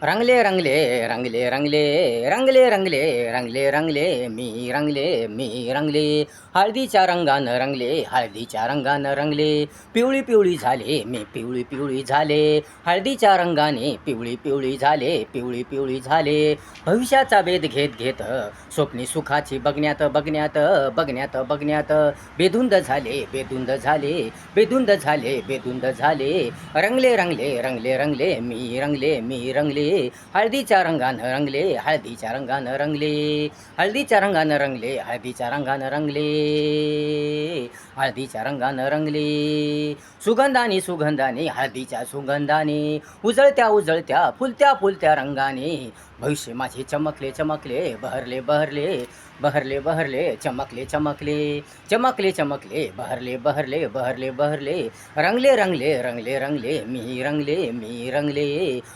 रंगले रंगले रंगले रंगले रंगले रंगले रंगले रंगले मी रंगले हळदीच्या रंगानं रंगले हळदीच्या रंगानं रंगले पिवळी पिवळी झाले मी पिवळी पिवळी झाले हळदीच्या रंगाने पिवळी पिवळी झाले पिवळी पिवळी झाले भविष्याचा वेध घेत घेत स्वप्नी सुखाची बघण्यात बघण्यात बघण्यात बघण्यात बेधुंद झाले बेधुंद झाले बेधुंद झाले बेधुंद झाले रंगले रंगले रंगले रंगले मी रंगले हळदीच्या रंगानं रंगले हळदीच्या रंगानं रंगले हळदीच्या रंगानं रंगले हळदीच्या रंगानं रंगले हळदीच्या रंगानं रंगले सुगंधाने सुगंधाने हळदीच्या सुगंधाने उजळत्या उजळत्या फुलत्या फुलत्या रंगाने भविष्य माझे चमकले चमकले बहरले बहरले बहरले बहरले चमकले चमकले चमकले चमकले बहरले बहरले बहरले बहरले रंगले रंगले रंगले रंगले मी रंगले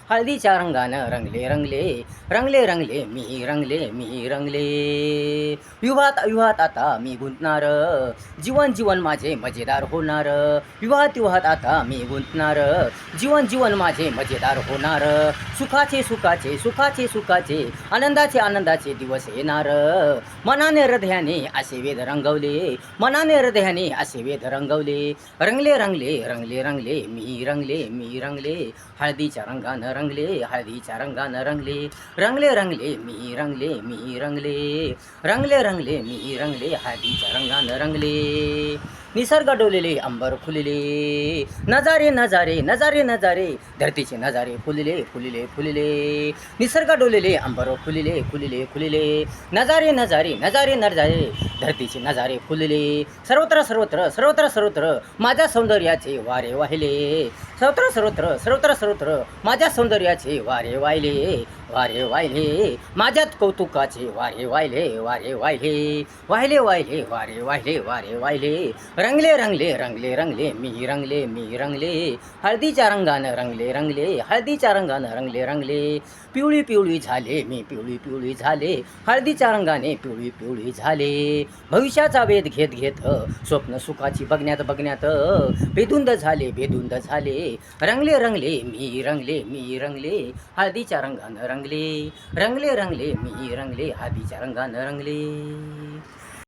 हळदीच्या रंगानं रंगले रंगले रंगले रंगले मी रंगले विवाहात विवाहात आता मी गुंतणार जीवन जीवन माझे मजेदार होणार विवाहात विवाहात आता मी गुंतणार जीवन जीवन माझे मजेदार होणार सुखाचे सुखाचे सुखाचे सुखाचे आनंदाचे आनंदाचे दिवस येणार मनाने हृदयाने असे वेध रंगवले मनाने हृदयाने असे वेध रंगवले रंगले रंगले रंगले रंगले मी रंगले हळदीच्या रंगानं रंगले हळदीच्या रंगानं रंगले रंगले रंगले मी रंगले रंगले रंगले मी रंगले हळदीच्या रंगानं रंगले निसर्ग डोलेले अंबर फुलले नजारे नजारे नजारे नजारे धरतीचे नजारे फुलले फुलले फुलले निसर्ग डोलेले अंबर फुलले फुलले फुलले नजारे नजारे नजारे नजारे धरतीचे नजारे फुलले सर्वत्र सर्वत्र सर्वत्र सर्वत्र माझ्या सौंदर्याचे वारे वाहिले सर्वत्र सर्वत्र सर्वत्र सर्वत्र माझ्या सौंदर्याचे वारे वाहिले वारे वाहिले माझ्यात कौतुकाचे वारे वाहिले वारे वाहिले वाहिले वाहिले वारे वाहिले वारे वाहिले रंगले रंगले रंगले रंगले मी रंगले हळदीच्या रंगानं रंगले रंगले हळदीच्या रंगानं रंगले रंगले पिवळी पिवळी झाले मी पिवळी पिवळी झाले हळदीच्या रंगाने पिवळी पिवळी झाले भविष्याचा वेध घेत घेत स्वप्न सुखाची बघण्यात बघण्यात बेधुंद झाले बेधुंद झाले रंगले रंगले मी रंगले हळदीच्या रंगानं रंगले रंगले रंगले मी रंगले हळदीच्या रंगानं रंगले